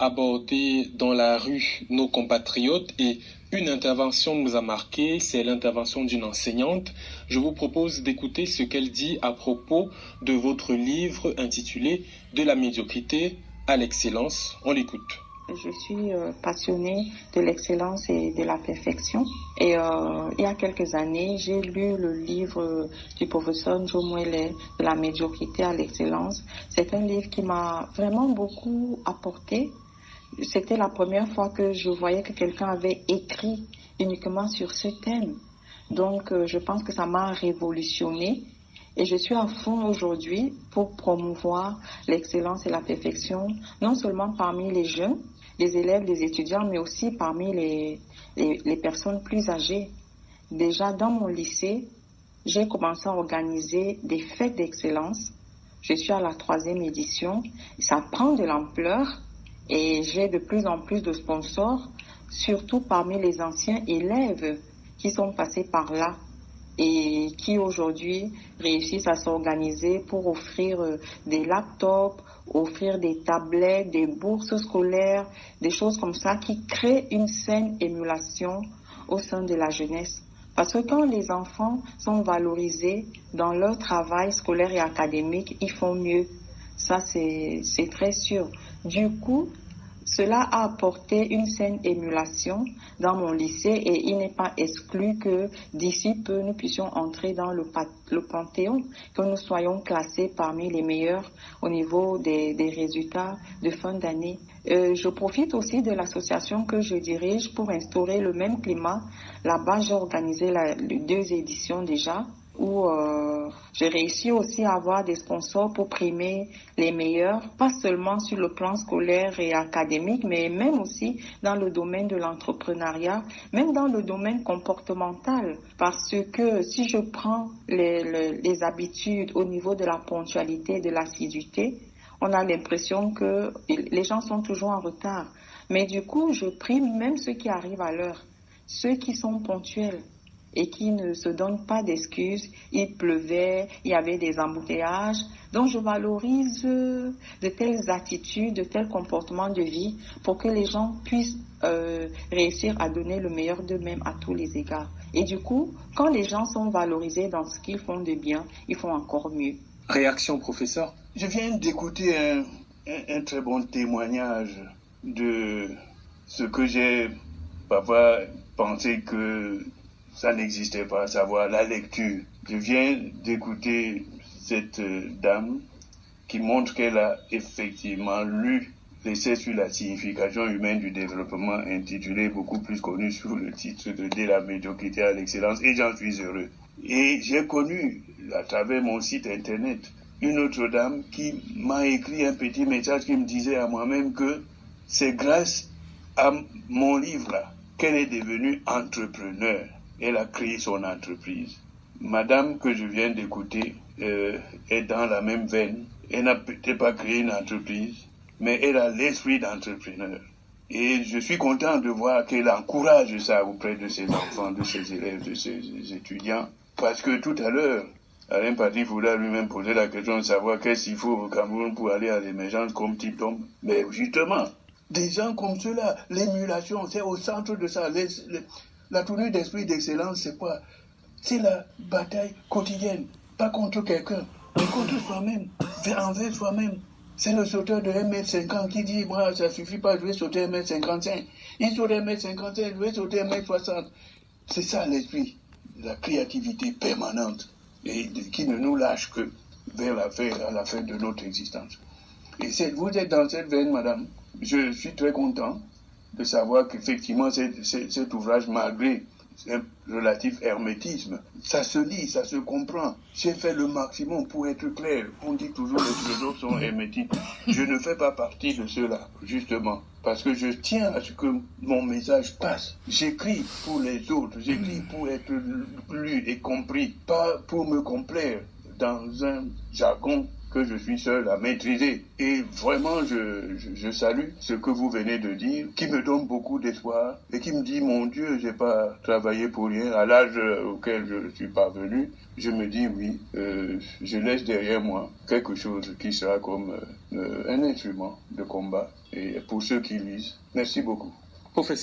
aborder dans la rue nos compatriotes et une intervention nous a marqué, c'est l'intervention d'une enseignante. Je vous propose d'écouter ce qu'elle dit à propos de votre livre intitulé « De la médiocrité à l'excellence ». On l'écoute. Je suis passionnée de l'excellence et de la perfection. Et il y a quelques années, j'ai lu le livre du professeur Joe Muelle, De la médiocrité à l'excellence. C'est un livre qui m'a vraiment beaucoup apporté. C'était la première fois que je voyais que quelqu'un avait écrit uniquement sur ce thème. Donc, je pense que ça m'a révolutionné. Et je suis à fond aujourd'hui pour promouvoir l'excellence et la perfection, non seulement parmi les jeunes, les élèves, les étudiants, mais aussi parmi les personnes plus âgées. Déjà, dans mon lycée, j'ai commencé à organiser des fêtes d'excellence. Je suis à la 3e édition. Ça prend de l'ampleur et j'ai de plus en plus de sponsors, surtout parmi les anciens élèves qui sont passés par là et qui aujourd'hui réussissent à s'organiser pour offrir des laptops, offrir des tablettes, des bourses scolaires, des choses comme ça qui créent une saine émulation au sein de la jeunesse. Parce que quand les enfants sont valorisés dans leur travail scolaire et académique, ils font mieux. Ça, c'est très sûr. Du coup, cela a apporté une saine émulation dans mon lycée et il n'est pas exclu que d'ici peu nous puissions entrer dans le panthéon, que nous soyons classés parmi les meilleurs au niveau des résultats de fin d'année. Je profite aussi de l'association que je dirige pour instaurer le même climat. Là-bas, j'ai organisé les 2 éditions déjà, où j'ai réussi aussi à avoir des sponsors pour primer les meilleurs, pas seulement sur le plan scolaire et académique, mais même aussi dans le domaine de l'entrepreneuriat, même dans le domaine comportemental. Parce que si je prends les habitudes au niveau de la ponctualité et de l'assiduité, on a l'impression que les gens sont toujours en retard. Mais du coup, je prime même ceux qui arrivent à l'heure, ceux qui sont ponctuels et qui ne se donnent pas d'excuses. Il pleuvait, il y avait des embouteillages. Donc, je valorise de telles attitudes, de tels comportements de vie pour que les gens puissent réussir à donner le meilleur d'eux-mêmes à tous les égards. Et du coup, quand les gens sont valorisés dans ce qu'ils font de bien, ils font encore mieux. Réaction, professeur? Je viens d'écouter un très bon témoignage de ce que j'ai parfois pensé que ça n'existait pas, à savoir la lecture. Je viens d'écouter cette dame qui montre qu'elle a effectivement lu l'essai sur la signification humaine du développement intitulé, beaucoup plus connu sous le titre de « De la médiocrité à l'excellence » et j'en suis heureux. Et j'ai connu, à travers mon site internet, une autre dame qui m'a écrit un petit message qui me disait à moi-même que c'est grâce à mon livre-là qu'elle est devenue entrepreneur. Elle a créé son entreprise. Madame que je viens d'écouter est dans la même veine. Elle n'a peut-être pas créé une entreprise, mais elle a l'esprit d'entrepreneur. Et je suis content de voir qu'elle encourage ça auprès de ses enfants, de ses élèves, de ses étudiants. Parce que tout à l'heure, Alain Patrick voulait lui-même poser la question de savoir qu'est-ce qu'il faut au Cameroun pour aller à l'émergence comme Tipton. Mais justement, des gens comme ceux-là, l'émulation, c'est au centre de ça. La tournure d'esprit d'excellence, c'est quoi? C'est la bataille quotidienne, pas contre quelqu'un, mais contre soi-même, envers soi-même. C'est le sauteur de 1m50 qui dit, moi, ça suffit pas, je vais sauter 1m55. Il saute 1m55, je vais sauter 1m60. C'est ça l'esprit, la créativité permanente, et qui ne nous lâche que vers à la fin de notre existence. Et vous êtes dans cette veine, madame. Je suis très content de savoir qu'effectivement, cet ouvrage, malgré un relatif hermétisme, ça se lit, ça se comprend. J'ai fait le maximum pour être clair. On dit toujours que les philosophes sont hermétiques. Je ne fais pas partie de ceux-là, justement, parce que je tiens à ce que mon message passe. J'écris pour les autres, j'écris pour être lu et compris, pas pour me complaire dans un jargon que je suis seul à maîtriser. Et vraiment, je salue ce que vous venez de dire, qui me donne beaucoup d'espoir et qui me dit, mon Dieu, j'ai pas travaillé pour rien. À l'âge auquel je suis parvenu, je me dis, oui, je laisse derrière moi quelque chose qui sera comme un instrument de combat. Et pour ceux qui lisent, merci beaucoup. Professeur.